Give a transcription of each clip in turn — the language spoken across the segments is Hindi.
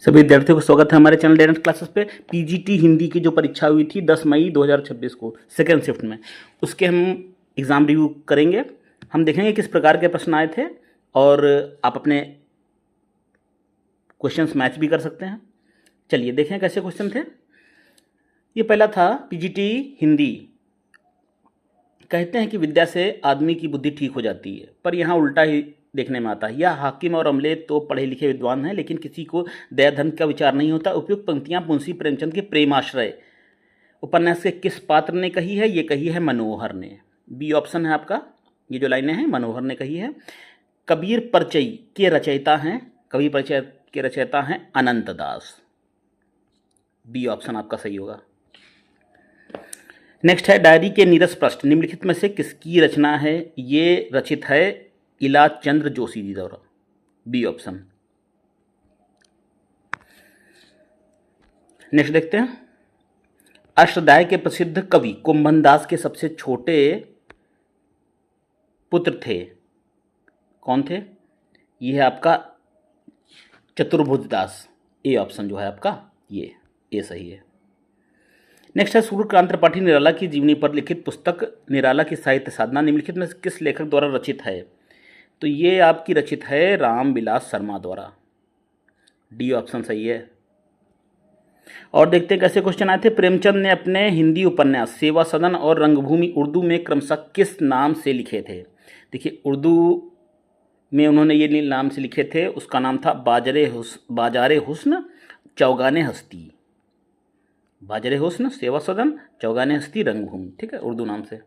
सभी विद्यार्थियों को स्वागत है हमारे चैनल डेरेंट क्लासेस पे। पीजीटी हिंदी की जो परीक्षा हुई थी 10 मई 2026 को सेकेंड शिफ्ट में, उसके हम एग्ज़ाम रिव्यू करेंगे। हम देखेंगे किस प्रकार के प्रश्न आए थे और आप अपने क्वेश्चंस मैच भी कर सकते हैं। चलिए देखें कैसे क्वेश्चन थे। ये पहला था पीजीटी हिंदी। कहते हैं कि विद्या से आदमी की बुद्धि ठीक हो जाती है, पर यहाँ उल्टा ही देखने में आता है। यह हाकिम और अमले तो पढ़े लिखे विद्वान हैं, लेकिन किसी को दया धर्म का विचार नहीं होता। उपयुक्त पंक्तियाँ मुंशी प्रेमचंद के प्रेमाश्रय उपन्यास के किस पात्र ने कही है? ये कही है मनोहर ने। बी ऑप्शन है आपका। ये जो लाइनें हैं मनोहर ने कही है। कबीर परिचय के रचयिता हैं, कबीर परिचय के रचयिता हैं अनंत दास। बी ऑप्शन आपका सही होगा। नेक्स्ट है डायरी के नीरस पृष्ठ निम्नलिखित में से किसकी रचना है? ये रचित है इलाज चंद्र जोशी जी द्वारा। B option. नेक्स्ट देखते हैं। अष्टध्याय के प्रसिद्ध कवि कुंभन दास के सबसे छोटे पुत्र थे, कौन थे? ये है आपका चतुर्भुज दास। ए ऑप्शन जो है आपका ये सही है। नेक्स्ट है सूर्यकांत त्रिपाठी निराला की जीवनी पर लिखित पुस्तक निराला की साहित्य साधना निम्नलिखित में किस लेखक द्वारा रचित है? तो ये आपकी रचित है रामविलास शर्मा द्वारा। डी ऑप्शन सही है। और देखते हैं कैसे क्वेश्चन आए थे। प्रेमचंद ने अपने हिंदी उपन्यास सेवा सदन और रंगभूमि उर्दू में क्रमशः किस नाम से लिखे थे? देखिए उर्दू में उन्होंने ये नाम से लिखे थे, उसका नाम था बाजारे हुस्न चौगाने हस्ती। बाजारे हुस्न सेवा सदन चौगाने हस्ती रंगभूमि, ठीक है, उर्दू नाम से।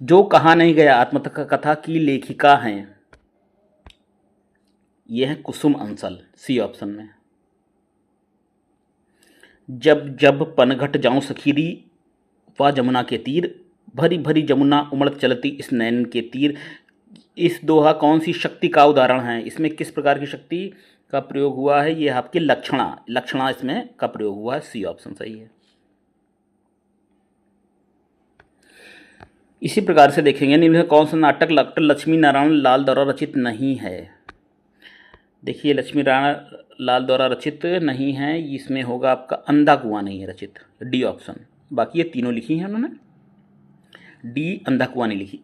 जो कहा नहीं गया आत्मकथा की लेखिका हैं, यह है कुसुम अंसल। सी ऑप्शन में। जब जब पनघट जाऊं सखीरी व जमुना के तीर, भरी भरी जमुना उमड़ चलती इस नैन के तीर। इस दोहा कौन सी शक्ति का उदाहरण है? इसमें किस प्रकार की शक्ति का प्रयोग हुआ है? ये आपकी लक्षणा इसमें का प्रयोग हुआ है। सी ऑप्शन सही है। इसी प्रकार से देखेंगे निम्न कौन सा नाटक डॉक्टर लक्ष्मी नारायण लाल द्वारा रचित नहीं है? देखिए लक्ष्मी नारायण लाल द्वारा रचित नहीं है, इसमें होगा आपका अंधा कुआं नहीं है रचित। D option. बाकी ये तीनों लिखी हैं उन्होंने, डी अंधा कुआं नहीं लिखी।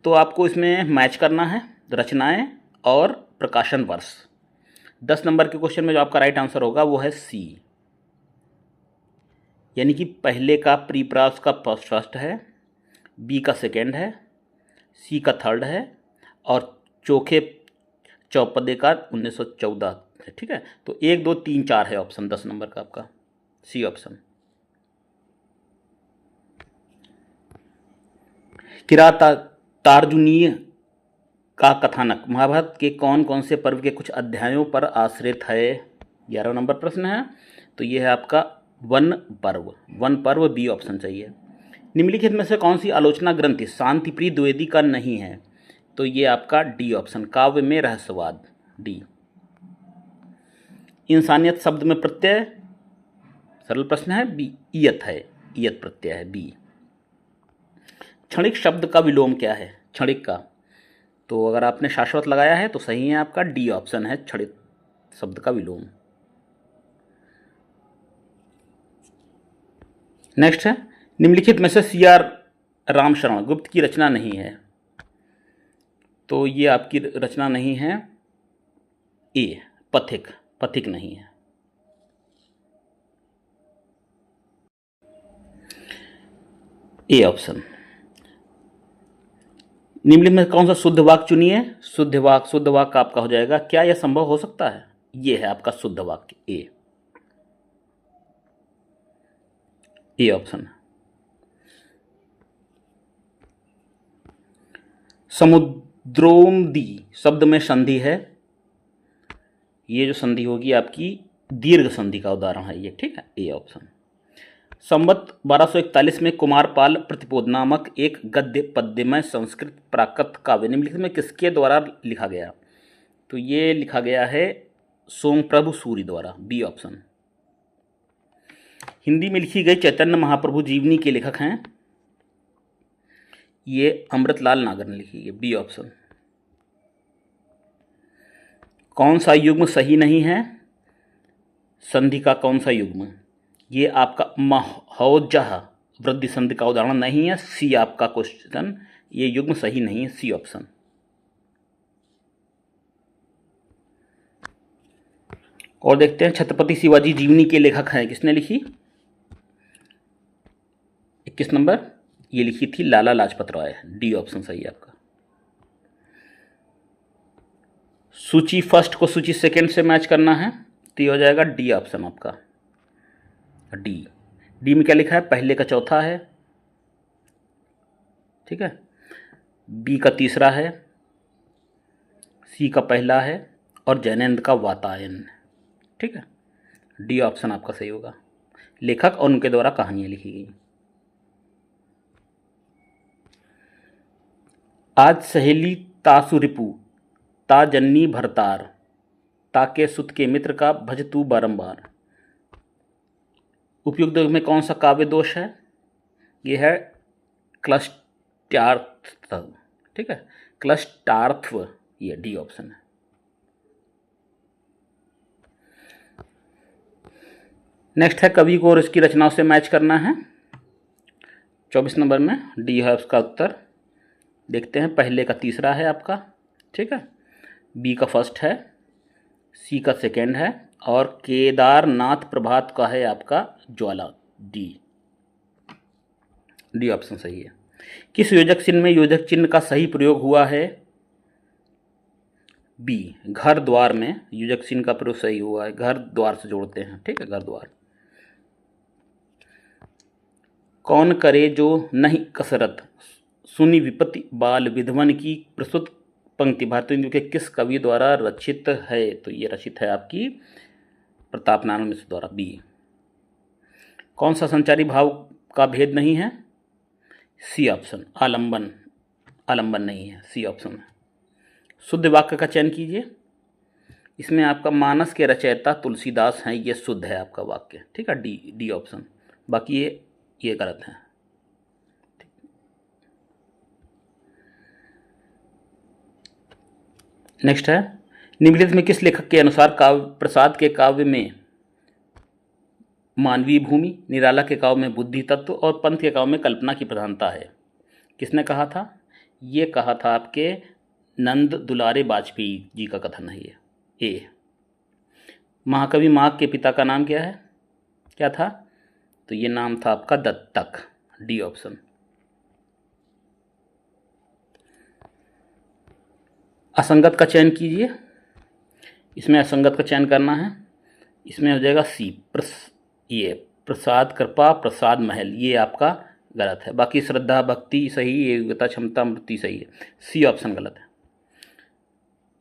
तो आपको इसमें मैच करना है रचनाएं और प्रकाशन वर्ष। 10 नंबर के क्वेश्चन में जो आपका राइट आंसर होगा वो है सी, यानी कि पहले का प्री प्रास का फर्स्ट है, बी का सेकेंड है, सी का थर्ड है और चौथे चौपदे का 1914 है, ठीक है। तो 1 2 3 4 है ऑप्शन 10 नंबर का आपका सी ऑप्शन। किरातार्जुनीय का कथानक महाभारत के कौन कौन से पर्व के कुछ अध्यायों पर आश्रित है? 11 नंबर प्रश्न है। तो ये है आपका वन पर्व। बी ऑप्शन चाहिए। निम्नलिखित में से कौन सी आलोचना ग्रंथ शांतिप्रिय द्विवेदी का नहीं है? तो ये आपका डी ऑप्शन काव्य में रहस्यवाद। डी। इंसानियत शब्द में प्रत्यय सरल प्रश्न है, बी ईयत है, ईयत प्रत्यय है बी। क्षणिक शब्द का विलोम क्या है? क्षणिक का, तो अगर आपने शाश्वत लगाया है तो सही है आपका डी ऑप्शन है क्षणिक शब्द का विलोम। नेक्स्ट है निम्नलिखित में से सीआर रामशरण गुप्त की रचना नहीं है? तो ये आपकी रचना नहीं है ए पथिक नहीं है। A option. निम्नलिखित में कौन सा शुद्ध वाक्य चुनिए? शुद्ध वाक्य आपका हो जाएगा क्या यह संभव हो सकता है? ये है आपका शुद्ध वाक्य ए ऑप्शन। समुद्रोमदी शब्द में संधि है, ये जो संधि होगी आपकी दीर्घ संधि का उदाहरण है ये, ठीक है, ए ऑप्शन। संवत 1241 में कुमारपाल प्रतिपोध नामक एक गद्य पद्यमय संस्कृत प्राकृत काव्य निम्नलिखित में किसके द्वारा लिखा गया? तो ये लिखा गया है सोमप्रभु सूरि द्वारा। B option. हिंदी में लिखी गई चैतन्य महाप्रभु जीवनी के लेखक हैं, ये अमृतलाल नागर ने लिखी है। B option. कौन सा युग्म सही नहीं है? संधि का कौन सा युग्म? ये आपका महोजह वृद्धि संधि का उदाहरण नहीं है। सी आपका क्वेश्चन, ये युग्म सही नहीं है, सी ऑप्शन। और देखते हैं छत्रपति शिवाजी जीवनी के लेखक हैं, किसने लिखी? 21 नंबर, ये लिखी थी लाला लाजपत राय। डी ऑप्शन सही है आपका। सूची फर्स्ट को सूची सेकंड से मैच करना है तो ये हो जाएगा डी ऑप्शन आपका। डी डी में क्या लिखा है? पहले का चौथा है, ठीक है, बी का तीसरा है, सी का पहला है और जैनेन्द्र का वातायन, ठीक है। डी ऑप्शन आपका सही होगा। लेखक और उनके द्वारा कहानियां लिखी गई। आज सहेली तासु रिपु ता जन्नी भरतार ताके सुत के मित्र का भज तू बारंबार। उपयुक्त में कौन सा काव्य दोष है? यह है क्लष्टार्थ, ठीक है, क्लष्टार्थव, ये डी ऑप्शन है। नेक्स्ट है कवि को और इसकी रचनाओं से मैच करना है। 24 नंबर में डी है उसका उत्तर। देखते हैं, पहले का तीसरा है आपका, ठीक है, बी का फर्स्ट है, सी का सेकेंड है और केदारनाथ प्रभात का है आपका ज्वाला। डी डी ऑप्शन सही है। किस योजक चिन्ह में योजक चिन्ह का सही प्रयोग हुआ है? बी, घर द्वार में योजक चिन्ह का प्रयोग सही हुआ है, घर द्वार से जोड़ते हैं, ठीक है, घर द्वार। कौन करे जो नहीं कसरत सुनी विपत्ति बाल विधवन की प्रस्तुत पंक्ति भारतेंदु के किस कवि द्वारा रचित है? तो ये रचित है आपकी प्रताप नारायण मिश्र द्वारा। बी। कौन सा संचारी भाव का भेद नहीं है? सी ऑप्शन, आलंबन। आलंबन नहीं है, सी ऑप्शन है। शुद्ध वाक्य का चयन कीजिए। इसमें आपका मानस के रचयिता तुलसीदास हैं, ये शुद्ध है आपका वाक्य, ठीक है, डी ऑप्शन। बाकी ये गलत है। नेक्स्ट है, निम्नलिखित में किस लेखक के अनुसार काव्य प्रसाद के काव्य में मानवीय भूमि, निराला के काव्य में बुद्धि तत्व और पंत के काव्य में कल्पना की प्रधानता है? किसने कहा था? ये कहा था आपके नंद दुलारे वाजपेयी जी का कथन है ये। ए। महाकवि माघ के पिता का नाम क्या है? क्या था? तो ये नाम था आपका दत्तक। D option. असंगत का चयन कीजिए। इसमें असंगत का चयन करना है। इसमें हो जाएगा सी, ये प्रसाद कृपा प्रसाद महल, ये आपका गलत है। बाकी श्रद्धा भक्ति सही, योग्यता क्षमता मृत्यु सही है। सी ऑप्शन गलत है।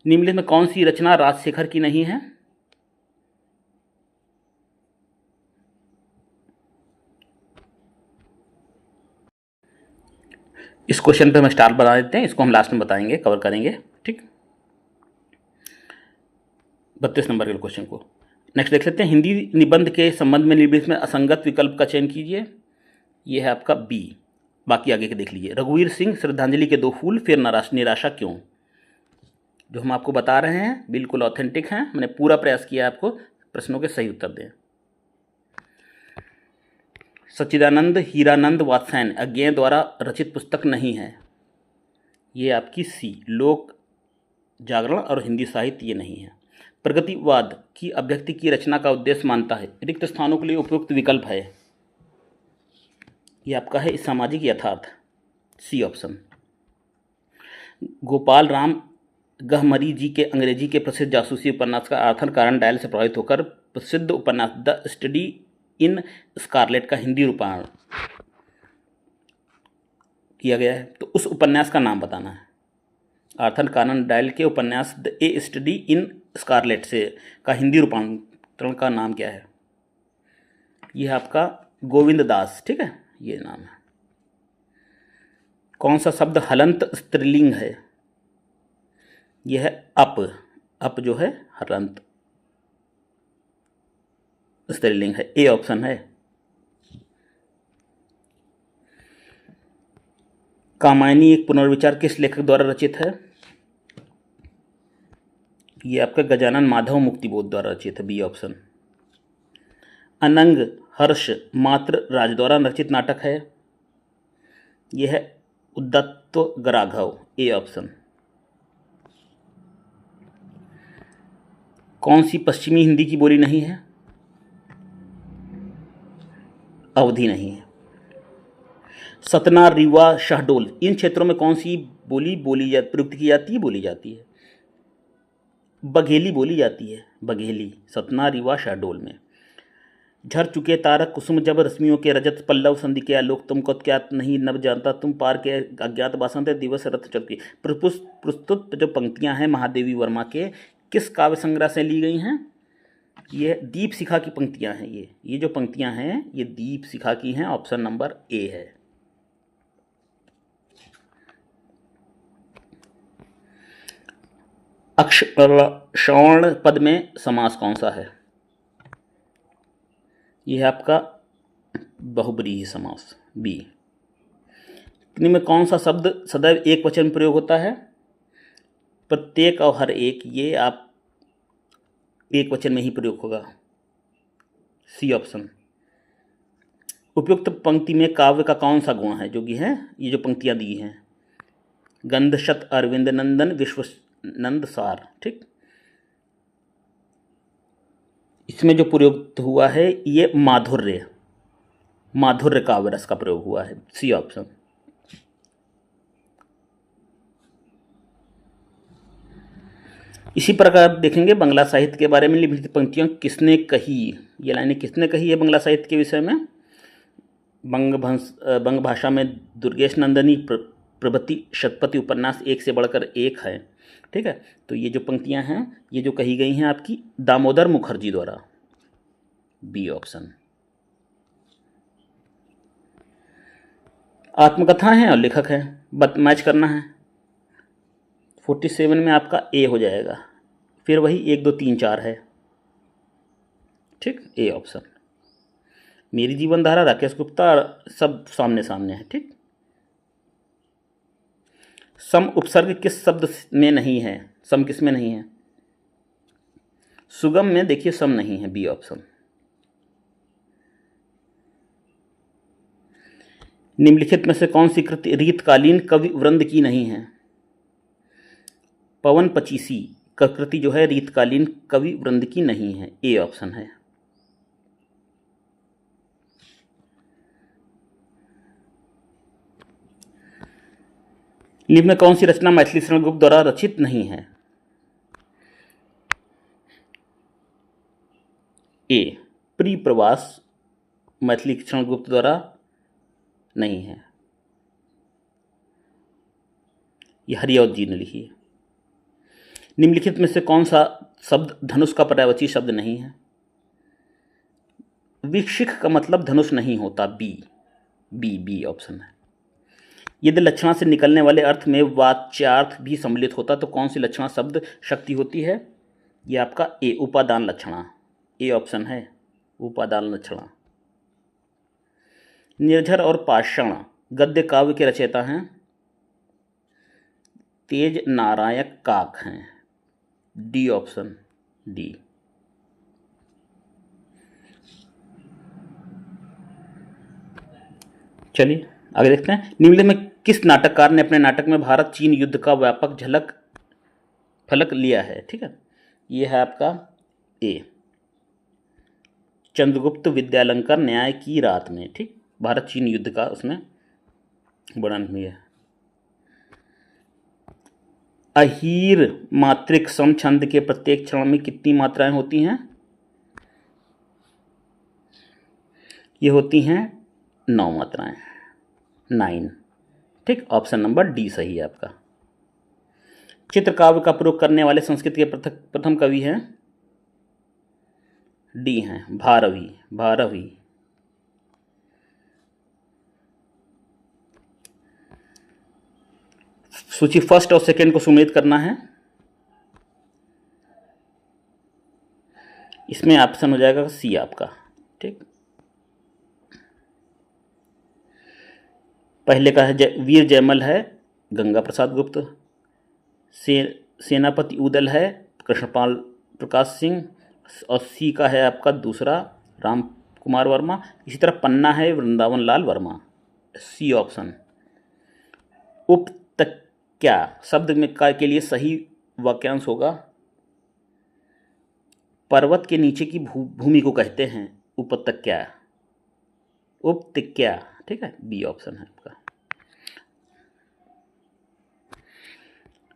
निम्नलिखित में कौन सी रचना राजशेखर की नहीं है? इस क्वेश्चन पे हम स्टार बना देते हैं, इसको हम लास्ट में बताएंगे, कवर करेंगे, ठीक। 32 नंबर के क्वेश्चन को नेक्स्ट देख लेते हैं। हिंदी निबंध के संबंध में निम्नलिखित में असंगत विकल्प का चयन कीजिए। यह है आपका बी। बाकी आगे के देख लीजिए। रघुवीर सिंह श्रद्धांजलि के दो फूल फिर निराशा क्यों? जो हम आपको बता रहे हैं बिल्कुल ऑथेंटिक हैं। मैंने पूरा प्रयास किया आपको प्रश्नों के सही उत्तर दें। सच्चिदानंद हीरानंद वात्स्यायन अज्ञेय द्वारा रचित पुस्तक नहीं है। ये आपकी सी, लोक जागरण और हिंदी साहित्य ये नहीं है। प्रगतिवाद की अभिव्यक्ति की रचना का उद्देश्य मानता है। रिक्त स्थानों के लिए उपयुक्त विकल्प है। ये आपका है सामाजिक यथार्थ। C option. गोपाल राम गहमरी जी के अंग्रेजी के प्रसिद्ध जासूसी उपन्यास का आर्थर कॉनन डॉयल से प्रभावित होकर प्रसिद्ध उपन्यास द स्टडी इन स्कारलेट का हिंदी रूपांतरण किया गया है। तो उस उपन्यास का नाम बताना है। आर्थर कॉनन डॉयल के उपन्यास the a study in scarlet से का हिंदी रूपांतरण का नाम क्या है? यह आपका गोविंद दास, ठीक है, ये नाम है। कौन सा शब्द हलंत स्त्रीलिंग है? यह है अप जो है हलंत स्त्रीलिंग है। ए ऑप्शन है। कामायनी एक पुनर्विचार किस लेखक द्वारा रचित है? ये आपका गजानन माधव मुक्तिबोध द्वारा रचित है, बी ऑप्शन। अनंग हर्ष मात्र राज द्वारा रचित नाटक है, यह है उद्दत्त गराघव, ए ऑप्शन। कौन सी पश्चिमी हिंदी की बोली नहीं है? अवधि नहीं है। सतना, रीवा, शहडोल, इन क्षेत्रों में कौन सी बोली प्रयुक्त की जाती है, बोली जाती है? बघेली बोली जाती है, बघेली, सतना, रीवा, शहडोल में। झर चुके तारक कुसुम जब रश्मियों के रजत, पल्लव संधि के आलोक, तुमको क्या नहीं नभ जानता, तुम पार के अज्ञात बासंत, दिवस रथ चलती। प्रस्तुत जो पंक्तियां हैं महादेवी वर्मा के किस काव्य संग्रह से ली गई हैं? ये दीप शिखा की पंक्तियां हैं। ये जो पंक्तियां हैं ये दीप शिखा की हैं, ऑप्शन नंबर ए है। श्रवण पद में समास कौन सा है? यह है आपका बहुब्रीहि समास, बी। इनमें में कौन सा शब्द सदैव एक वचन में प्रयोग होता है? प्रत्येक और हर एक, ये आप एक वचन में ही प्रयोग होगा, सी ऑप्शन। उपयुक्त पंक्ति में काव्य का कौन सा गुण है? जो कि है ये जो पंक्तियां दी हैं, गंध शत अरविंद नंदन विश्वनंद सार, ठीक। इसमें जो प्रयोग हुआ है ये माधुर्य काव्य रस का प्रयोग हुआ है, सी ऑप्शन। इसी प्रकार देखेंगे बंगला साहित्य के बारे में लिखित पंक्तियां किसने कही, ये लाइनें किसने कही है बंगला साहित्य के विषय में? बंग भाषा में दुर्गेश नंदनी प्रभृति शतपथी उपन्यास एक से बढ़कर एक है, ठीक है। तो ये जो पंक्तियां हैं ये जो कही गई हैं आपकी दामोदर मुखर्जी द्वारा, बी ऑप्शन। आत्मकथा है और लेखक है, मैच करना है। 47 में आपका ए हो जाएगा, फिर वही 1 2 3 4 है, ठीक, ए ऑप्शन। मेरी जीवन धारा, राकेश गुप्ता, सब सामने सामने है, ठीक। सम उपसर्ग किस शब्द में नहीं है? सम किस में नहीं है? सुगम में देखिए सम नहीं है, बी ऑप्शन। निम्नलिखित में से कौन सी कृति रीतकालीन कवि वृंद की नहीं है? पवन पचीसी का कृति जो है रीतकालीन कवि वृंद की नहीं है, ए ऑप्शन है। निम्न में कौन सी रचना मैथिली शरण गुप्त द्वारा रचित नहीं है? ए प्री प्रवास मैथिली शरण गुप्त द्वारा नहीं है, यह हरिऔध जी ने लिखी है। निम्नलिखित में से कौन सा शब्द धनुष का पर्यायवाची शब्द नहीं है? विक्षिक का मतलब धनुष नहीं होता, बी ऑप्शन है। यदि लक्षणा से निकलने वाले अर्थ में वाच्यार्थ भी सम्मिलित होता तो कौन सी लक्षणा शब्द शक्ति होती है? यह आपका ए उपादान लक्षणा, ए ऑप्शन है, उपादान लक्षणा। निर्झर और पाषाण गद्य काव्य के रचयिता हैं? तेज नारायण काक हैं, डी ऑप्शन, डी। चलिए आगे देखते हैं। निम्नलिखित में किस नाटककार ने अपने नाटक में भारत चीन युद्ध का व्यापक फलक लिया है? ठीक है, यह है आपका ए चंद्रगुप्त विद्यालंकार न्याय की रात में, ठीक, भारत चीन युद्ध का उसमें वर्णन हुई है। अहीर मात्रिक सम छंद के प्रत्येक क्षण में कितनी मात्राएं होती हैं? ये होती हैं 9 मात्राएं, 9, ठीक, ऑप्शन नंबर डी सही है आपका। चित्रकाव्य का प्रयोग करने वाले संस्कृत के प्रथम कवि हैं? डी हैं, भारवी। सूची फर्स्ट और सेकंड को सुमेलित करना है, इसमें ऑप्शन हो जाएगा सी आपका, ठीक। पहले का है वीर जयमल है गंगा प्रसाद गुप्त, सेनापति उदल है कृष्णपाल प्रकाश सिंह, और सी का है आपका दूसरा राम कुमार वर्मा। इसी तरह पन्ना है वृंदावन लाल वर्मा, सी ऑप्शन। उपत्यका शब्द में का के लिए सही वाक्यांश होगा पर्वत के नीचे की भूमि को कहते हैं उपत्यका, उपत्यका, ठीक है, बी ऑप्शन है आपका।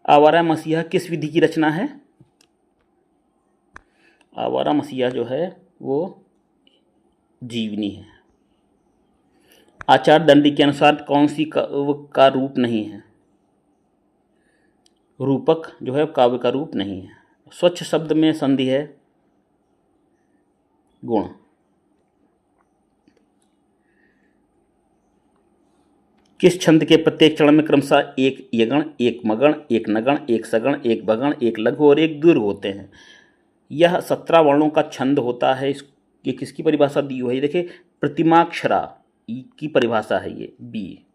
आवारा मसीहा किस विधि की रचना है? आवारा मसीहा जो है वो जीवनी है। आचार दंडी के अनुसार कौन सी का रूप नहीं है? रूपक जो है काव्य का रूप नहीं है। स्वच्छ शब्द में संधि है गुण। किस छंद के प्रत्येक चरण में क्रमशः एक यगण, एक मगण, एक नगण, एक सगण, एक भगण, एक लघु और एक दीर्घ होते हैं? यह 17 वर्णों का छंद होता है। ये किसकी परिभाषा दी हुई है? देखिए, प्रतिमाक्षरा की परिभाषा है ये, बी।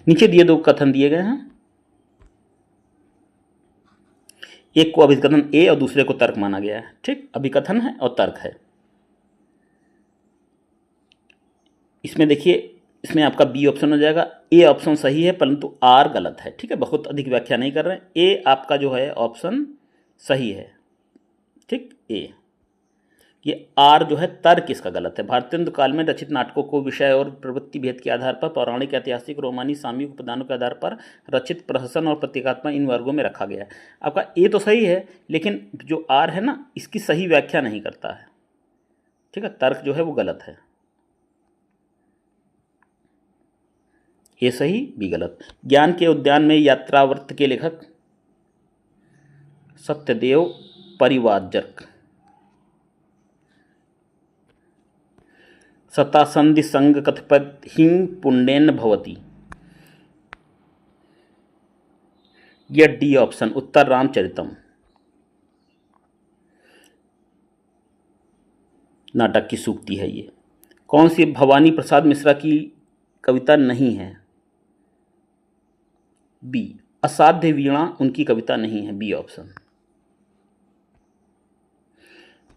नीचे दिए दो कथन दिए गए हैं, एक को अभिकथन ए और दूसरे को तर्क माना गया है। ठीक, अभिकथन है और तर्क है। इसमें देखिए, इसमें आपका बी ऑप्शन हो जाएगा। ए ऑप्शन सही है परंतु आर गलत है। ठीक है, बहुत अधिक व्याख्या नहीं कर रहे हैं। ए आपका जो है ऑप्शन सही है। ठीक, ए। ये आर जो है तर्क इसका गलत है। भारतेंदु काल में रचित नाटकों को विषय और प्रवृत्ति भेद के आधार पर पौराणिक, ऐतिहासिक, रोमानी, सामयिक उपादानों के आधार पर रचित प्रहसन और प्रतीकात्मक इन वर्गों में रखा गया है। आपका ए तो सही है, लेकिन जो आर है ना, इसकी सही व्याख्या नहीं करता है। ठीक है, तर्क जो है वो गलत है। ए सही, बी गलत। ज्ञान के उद्यान में यात्रावर्त के लेखक सत्यदेव परिवारजक। सतासंधि संग कथपद हिंग पुण्डेन भवती, यह डी ऑप्शन उत्तर रामचरितम नाटक की सूक्ति है। ये कौन सी भवानी प्रसाद मिश्रा की कविता नहीं है? बी, असाध्य वीणा उनकी कविता नहीं है, बी ऑप्शन।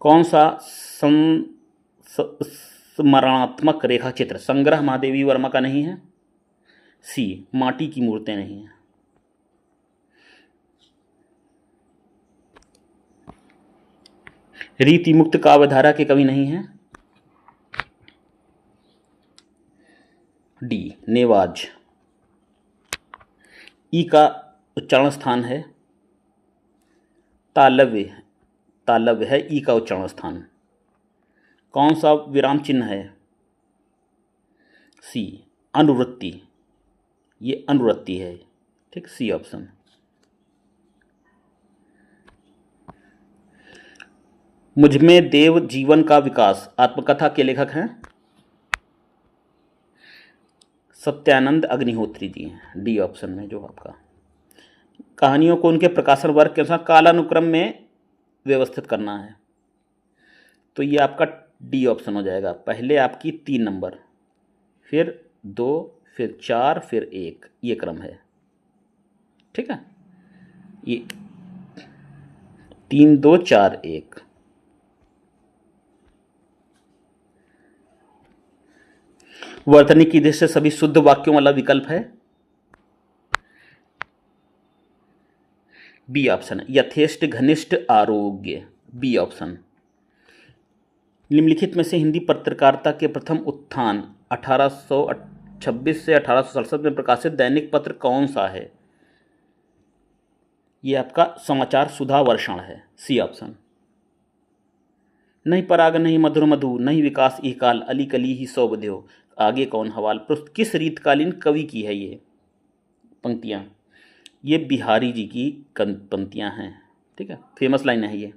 कौन सा स्मरणात्मक रेखा चित्र संग्रह महादेवी वर्मा का नहीं है? सी, माटी की मूर्तें नहीं है। रीति मुक्त काव्यधारा के कवि नहीं है? डी, नेवाज। ई का उच्चारण स्थान है तालव्य, तालव्य है ई का उच्चारण स्थान। कौन सा विराम चिन्ह है? सी, अनुवृत्ति, ये अनुवृत्ति है। ठीक, सी ऑप्शन। मुझमें देव जीवन का विकास आत्मकथा के लेखक हैं? सत्यानंद अग्निहोत्री जी हैं, डी ऑप्शन में जो आपका। कहानियों को उनके प्रकाशन वर्ग के अनुसार कालानुक्रम में व्यवस्थित करना है, तो ये आपका डी ऑप्शन हो जाएगा। पहले आपकी 3 नंबर, फिर 2, फिर 4, फिर 1, ये क्रम है। ठीक है, ये 3, 2, 4, 1। वर्तनी की दृष्टि से सभी शुद्ध वाक्यों वाला विकल्प है, बी ऑप्शन है। यथेष्ट घनिष्ठ आरोग्य, बी ऑप्शन। निम्नलिखित में से हिंदी पत्रकारिता के प्रथम उत्थान 1826 से 1867 में प्रकाशित दैनिक पत्र कौन सा है? यह आपका समाचार सुधा वर्षण है, सी ऑप्शन। नहीं पराग नहीं मधुर मधु, नहीं विकास ई काल, अली कली ही सौ बध्यो, आगे कौन हवाल। किस रीतकालीन कवि की है ये पंक्तियाँ? ये बिहारी जी की पंक्तियाँ हैं। ठीक है, फेमस लाइन है ये।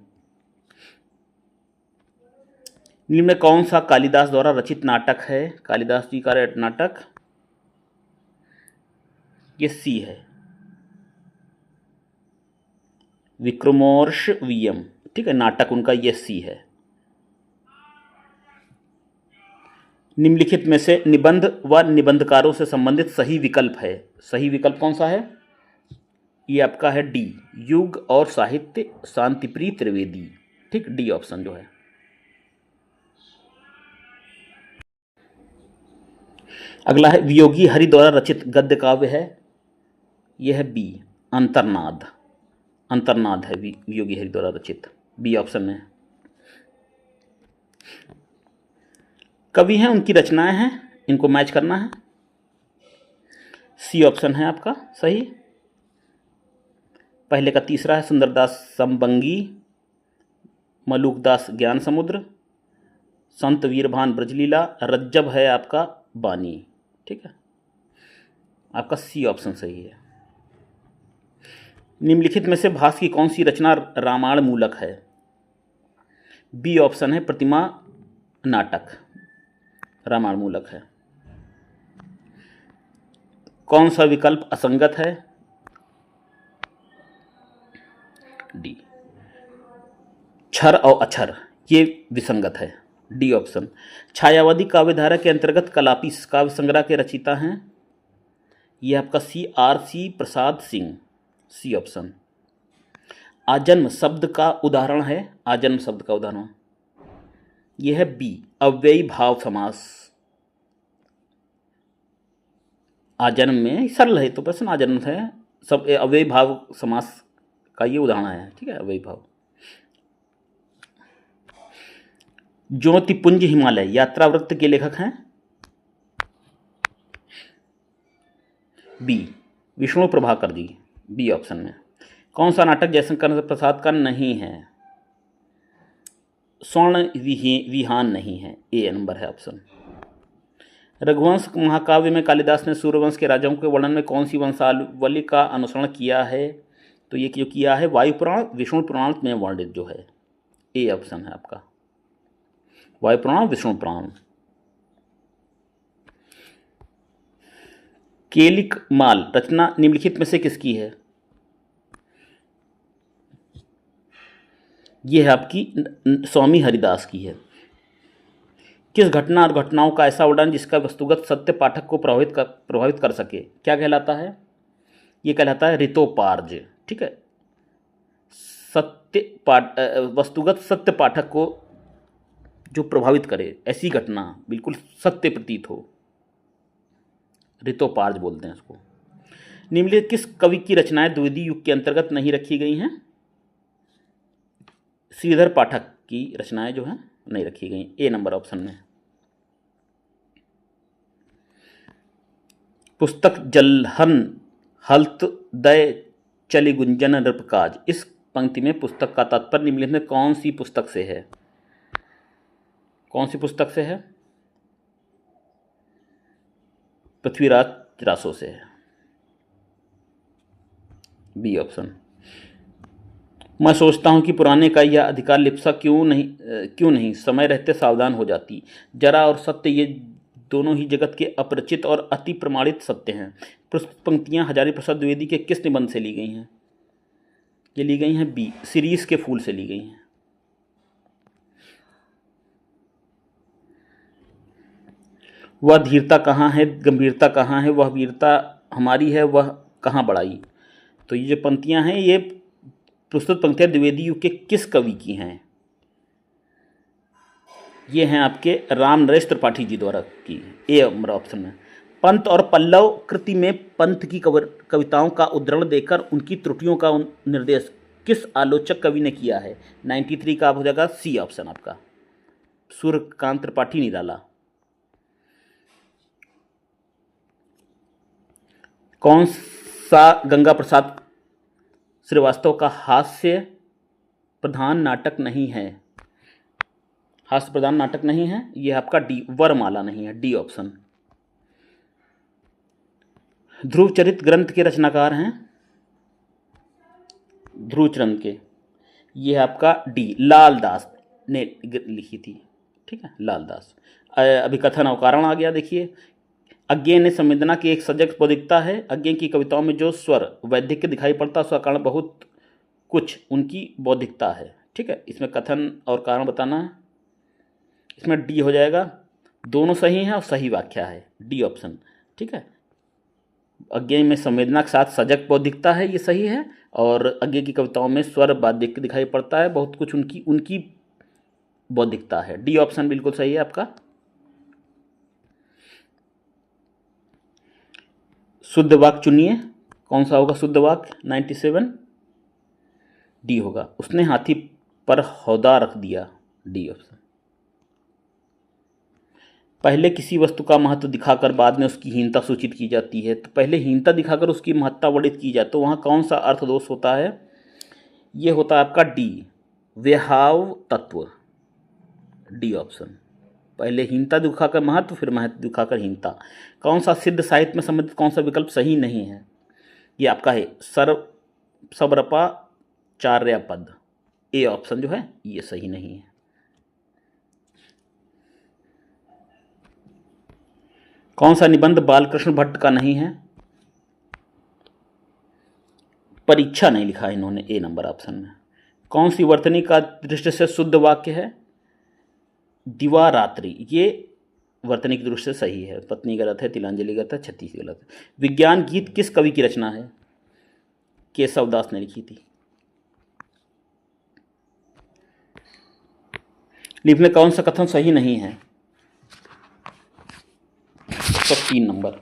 निम्न में कौन सा कालिदास द्वारा रचित नाटक है? कालिदास जी का नाटक, ये सी है, विक्रमोर्ष वीयम। ठीक है, नाटक उनका ये सी है। निम्नलिखित में से निबंध व निबंधकारों से संबंधित सही विकल्प है। सही विकल्प कौन सा है? ये आपका है डी, युग और साहित्य, शांतिप्रिय त्रिवेदी। ठीक, डी ऑप्शन जो है। अगला है वियोगी हरि द्वारा रचित गद्य काव्य है। यह है बी, अंतर्नाद। अंतर्नाद है वियोगी हरि द्वारा रचित, बी ऑप्शन में। कवि हैं, उनकी रचनाएं हैं, इनको मैच करना है। सी ऑप्शन है आपका सही। पहले का तीसरा है सुंदरदास संबंगी, मलूकदास ज्ञान समुद्र, संत वीरभान ब्रजलीला, रज्जब है आपका बानी। ठीक है, आपका सी ऑप्शन सही है। निम्नलिखित में से भास की कौन सी रचना रामायण मूलक है? बी ऑप्शन है प्रतिमा नाटक, रामायण मूलक है। कौन सा विकल्प असंगत है? डी, छर और अक्षर ये विसंगत है, डी ऑप्शन। छायावादी काव्यधारा के अंतर्गत कलापी काव्य संग्रह के रचयिता हैं, ये आपका सी प्रसाद सिंह, सी ऑप्शन। आजन्म शब्द का उदाहरण है, आजन्म शब्द का उदाहरण यह है बी, अव्ययी भाव समास। आजन्म में सरल है तो प्रश्न आजन्म है, सब अव्ययी भाव समास का ये उदाहरण है। ठीक है, अव्ययी भाव। ज्योतिपुंज हिमालय यात्रा वृत्त के लेखक हैं, B, Vishnu Prabhakar ji, B option में। कौन सा नाटक जयशंकर प्रसाद का नहीं है? स्वर्ण विहान नहीं है, ए नंबर है ऑप्शन। रघुवंश महाकाव्य में कालिदास ने सूर्यवंश के राजाओं के वर्णन में कौन सी वंशावली का अनुसरण किया है? तो ये जो किया है वायु पुराण विष्णु पुराण में वर्णित जो है, ए ऑप्शन है आपका, वायु पुराण विष्णु पुराण। केलिक माल रचना निम्नलिखित में से किसकी है? यह है आपकी स्वामी हरिदास की है। किस घटना और घटनाओं का ऐसा वर्णन जिसका वस्तुगत सत्य पाठक को प्रभावित कर सके, क्या कहलाता है? ये कहलाता है ऋतोपार्ज। ठीक है, वस्तुगत सत्य पाठक को जो प्रभावित करे, ऐसी घटना बिल्कुल सत्य प्रतीत हो, ऋतोपार्ज बोलते हैं इसको। निम्नलिखित किस कवि की रचनाएं द्विवेदी युग के अंतर्गत नहीं रखी गई हैं? श्रीधर पाठक की रचनाएं जो हैं नहीं रखी गई, ए नंबर ऑप्शन में। पुस्तक जलहन हल्त दय चली गुंजन नृपकाज, इस पंक्ति में पुस्तक का तात्पर्य निम्नलिखित में कौन सी पुस्तक से है? कौन सी पुस्तक से है? पृथ्वीराज रासो से है, बी ऑप्शन। मैं सोचता हूं कि पुराने का यह अधिकार लिप्सा क्यों नहीं समय रहते सावधान हो जाती। जरा और सत्य ये दोनों ही जगत के अपरिचित और अति प्रमाणित सत्य हैं। प्रस्तुत पंक्तियां हजारी प्रसाद द्विवेदी के किस निबंध से ली गई हैं? ये ली गई हैं बी, सीरीज के फूल से ली गई हैं। वह धीरता कहाँ है, गंभीरता कहाँ है, वह वीरता हमारी है, वह कहाँ बढ़ाई। तो ये जो पंक्तियां हैं ये प्रस्तुत पंक्तियां द्विवेदी युग के किस कवि की हैं? ये हैं आपके राम नरेश त्रिपाठी जी द्वारा की, ए नंबर ऑप्शन में। पंत और पल्लव कृति में पंत की कविताओं का उद्धरण देकर उनकी त्रुटियों का निर्देश किस आलोचक कवि ने किया है? 93 का हो जाएगा सी ऑप्शन आपका, सूर्यकांत त्रिपाठी निराला। कौन सा गंगा प्रसाद श्रीवास्तव का हास्य प्रधान नाटक नहीं है? हास्य प्रधान नाटक नहीं है, यह आपका डी, वरमाला नहीं है, डी ऑप्शन। ध्रुव चरित ग्रंथ के रचनाकार हैं, ध्रुवचरण के, यह आपका डी, लालदास ने लिखी थी। ठीक है, लालदास। अभी कथन और कारण आ गया, देखिए। अज्ञे ने संवेदना की एक सजग बौद्धिकता है। अज्ञे की कविताओं में जो स्वर वैद्यिक दिखाई पड़ता है उसका कारण बहुत कुछ उनकी बौद्धिकता है। ठीक है, इसमें कथन और कारण बताना है। इसमें डी हो जाएगा, दोनों सही हैं और सही व्याख्या है डी ऑप्शन। ठीक है, अज्ञे में संवेदना के साथ सजग बौद्धिकता है, ये सही है। और अज्ञे की कविताओं में स्वर बाधिक दिखाई पड़ता है, बहुत कुछ उनकी उनकी बौद्धिकता है। डी ऑप्शन बिल्कुल सही है आपका। शुद्ध वाक्य चुनिए, कौन सा होगा शुद्ध वाक्य 97? डी होगा, उसने हाथी पर हौदा रख दिया, डी ऑप्शन। पहले किसी वस्तु का महत्व दिखाकर बाद में उसकी हीनता सूचित की जाती है, तो पहले हीनता दिखाकर उसकी महत्ता वर्णित की जाए तो वहाँ कौन सा अर्थ दोष होता है? ये होता है आपका डी, व्यहाव तत्व, डी ऑप्शन। पहले हीनता दिखाकर महत्व, फिर महत्व दिखाकर हीनता। कौन सा सिद्ध साहित्य में संबंधित कौन सा विकल्प सही नहीं है? ये आपका है सबरपा चार्य पद, ए ऑप्शन जो है ये सही नहीं है। कौन सा निबंध बालकृष्ण भट्ट का नहीं है? परीक्षा नहीं लिखा इन्होंने, ए नंबर ऑप्शन में। कौन सी वर्तनी का दृष्टि से शुद्ध वाक्य है? दिवारात्रि, ये वर्तनी की दृष्टि से सही है। पत्नी गलत है, तिलांजलि गलत है, छत्तीस गलत है। विज्ञान गीत किस कवि की रचना है? केशव दास ने लिखी थी। निम्न में कौन सा कथन सही नहीं है? तो 3 नंबर,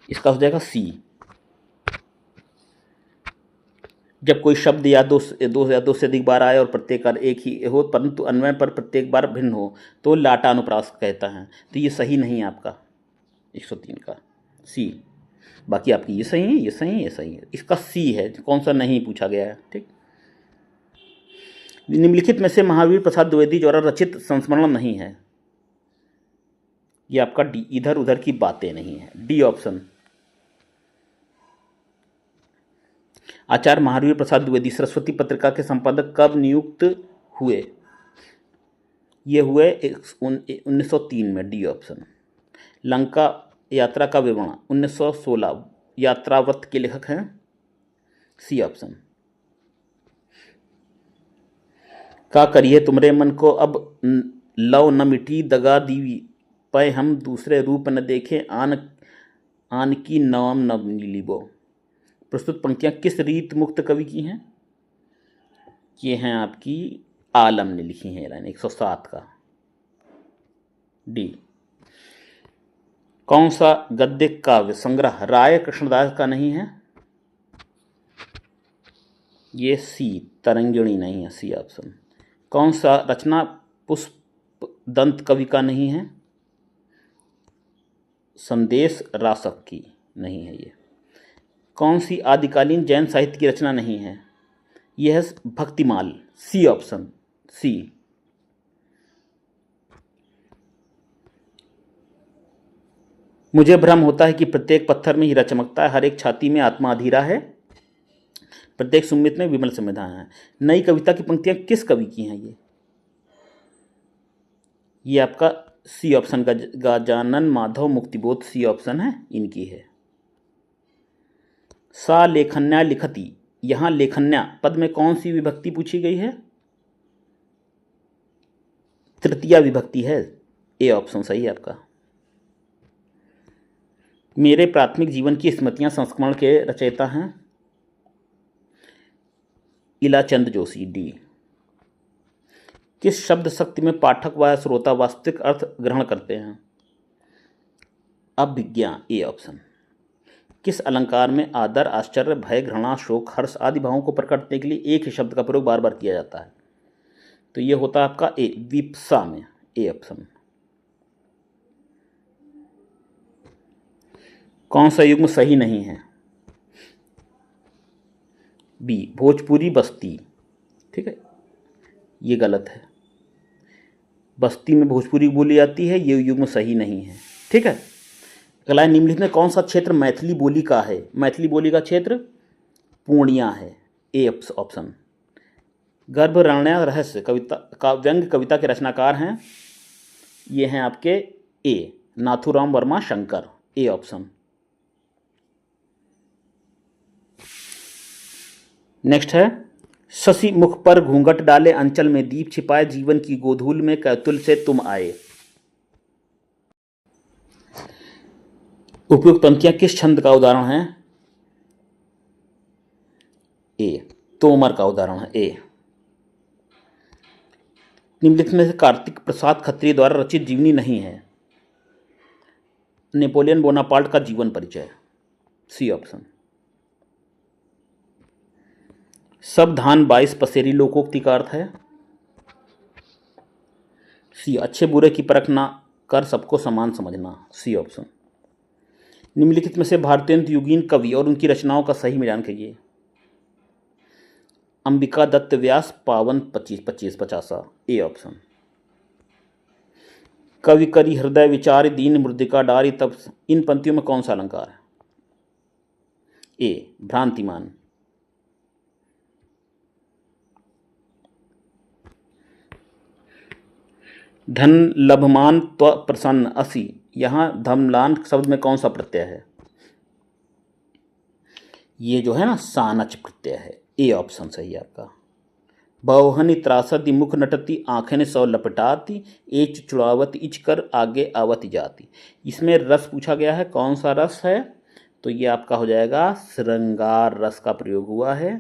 इसका हो जाएगा सी। जब कोई शब्द या दो या दो से अधिक बार आए और प्रत्येक अर्थ एक ही हो परंतु अन्वय पर प्रत्येक बार भिन्न हो तो लाटा अनुप्रास कहता है। तो ये सही नहीं है आपका 103 का सी। बाकी आपकी ये सही है, ये सही है, ये सही है। इसका सी है, कौन सा नहीं पूछा गया है। ठीक, निम्नलिखित में से महावीर प्रसाद द्विवेदी द्वारा रचित संस्मरण नहीं है। ये आपका डी, इधर उधर की बातें नहीं है, डी ऑप्शन। आचार्य महावीर प्रसाद द्विवेदी सरस्वती पत्रिका के संपादक कब नियुक्त हुए? ये हुए 1903 में, डी ऑप्शन। लंका यात्रा का विवरण 1916, यात्राव्रत के लेखक हैं, सी ऑप्शन। का करिए तुमरे मन को अब लव न मिटी दगा दीवी पै हम दूसरे रूप न देखें आन की नवम नव नीलिबो। प्रस्तुत पंक्तियां किस रीत मुक्त कवि की हैं? ये हैं आपकी आलम ने लिखी हैं, लाइन 107 का, डी। कौन सा गद्य काव्य संग्रह राय कृष्णदास का नहीं है? ये सी, तरंगिणी नहीं है, सी ऑप्शन। कौन सा रचना पुष्प दंत कवि का नहीं है? संदेश रासक की नहीं है ये। कौन सी आदिकालीन जैन साहित्य की रचना नहीं है? यह है भक्तिमाल, सी ऑप्शन, सी। मुझे भ्रम होता है कि प्रत्येक पत्थर में हीरा चमकता है, हर एक छाती में आत्मा अधीरा है, प्रत्येक सुमित में विमल संविधान है। नई कविता की पंक्तियां किस कवि की हैं? ये आपका सी ऑप्शन का गजानन माधव मुक्तिबोध, सी ऑप्शन है, इनकी है। सा लेखन्या लिखती, यहां लेखन्या पद में कौन सी विभक्ति पूछी गई है? तृतीया विभक्ति है, ए ऑप्शन सही है आपका। मेरे प्राथमिक जीवन की स्मृतियां संस्करण के रचयिता हैं इलाचंद जोशी, डी। किस शब्द शक्ति में पाठक व श्रोता वास्तविक अर्थ ग्रहण करते हैं? अभिज्ञा, ए ऑप्शन। किस अलंकार में आदर, आश्चर्य, भय, घृणा, शोक, हर्ष आदि भावों को प्रकट करने के लिए एक ही शब्द का प्रयोग बार बार किया जाता है? तो यह होता है आपका ए, विप्सा में, ए ऑप्शन। कौन सा युग्म सही नहीं है? बी, भोजपुरी बस्ती। ठीक है, ये गलत है। बस्ती में भोजपुरी बोली जाती है, ये युग्म सही नहीं है। ठीक है, अगला निम्नलिखित में कौन सा क्षेत्र मैथिली बोली का है? मैथिली बोली का क्षेत्र पूर्णिया है, ए ऑप्शन। गर्भरण्य रहस्य कविता का व्यंग्य कविता के रचनाकार हैं, ये हैं आपके A, Nathuram Verma Shankar, A option. Next है शशि मुख पर घूंघट डाले अंचल में दीप छिपाए जीवन की गोधूल में कैतुल से तुम आए। उपयुक्त पंक्तियां किस छंद का उदाहरण है? ए, तोमर का उदाहरण है ए। निम्नलिखित में से कार्तिक प्रसाद खत्री द्वारा रचित जीवनी नहीं है? नेपोलियन बोनापार्ट का जीवन परिचय, सी ऑप्शन। सब धान 22 पसेरी लोकोक्ति का अर्थ है? सी, अच्छे बुरे की परख ना कर सबको समान समझना, सी ऑप्शन। निम्नलिखित में से भारतीय युगीन कवि और उनकी रचनाओं का सही मिलान कीजिए। अंबिका दत्त व्यास पावन 25-50, ए ऑप्शन। कवि करी हृदय विचार दीन मृदिका डारी तब, इन पंक्तियों में कौन सा अलंकार है? ए, भ्रांतिमान। धन लभमान त्व प्रसन्न असि, यहां धमलान शब्द में कौन सा प्रत्यय है? ये जो है ना सानच प्रत्यय है, ए ऑप्शन सही है आपका। बहुहनि त्रासदि मुख नटती आंखें सौ लपटाती एच चुड़ावत इच कर आगे आवत जाती। इसमें रस पूछा गया है, कौन सा रस है? तो ये आपका हो जाएगा श्रृंगार रस का प्रयोग हुआ है।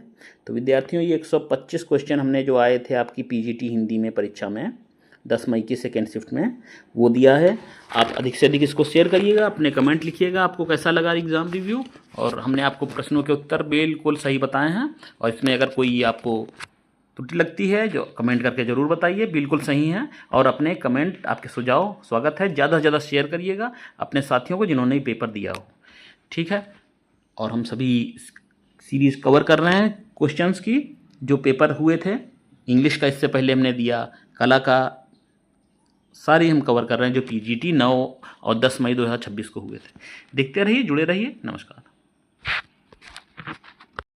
तो विद्यार्थियों ये 125 क्वेश्चन हमने जो आए थे आपकी पीजीटी हिंदी में परीक्षा में 10 मई की सेकेंड शिफ्ट में वो दिया है। आप अधिक से अधिक इसको शेयर करिएगा, अपने कमेंट लिखिएगा आपको कैसा लगा एग्ज़ाम रिव्यू। और हमने आपको प्रश्नों के उत्तर बिल्कुल सही बताए हैं, और इसमें अगर कोई आपको त्रुटि लगती है जो कमेंट करके ज़रूर बताइए, बिल्कुल सही है। और अपने कमेंट, आपके सुझाव स्वागत है, ज़्यादा से ज़्यादा शेयर करिएगा अपने साथियों को जिन्होंने पेपर दिया हो, ठीक है। और हम सभी सीरीज़ कवर कर रहे हैं क्वेश्चंस की जो पेपर हुए थे। इंग्लिश का इससे पहले हमने दिया, कला का सारी हम कवर कर रहे हैं जो पीजीटी 9 और 10 मई 2026 को हुए थे। देखते रहिए, जुड़े रहिए, नमस्कार।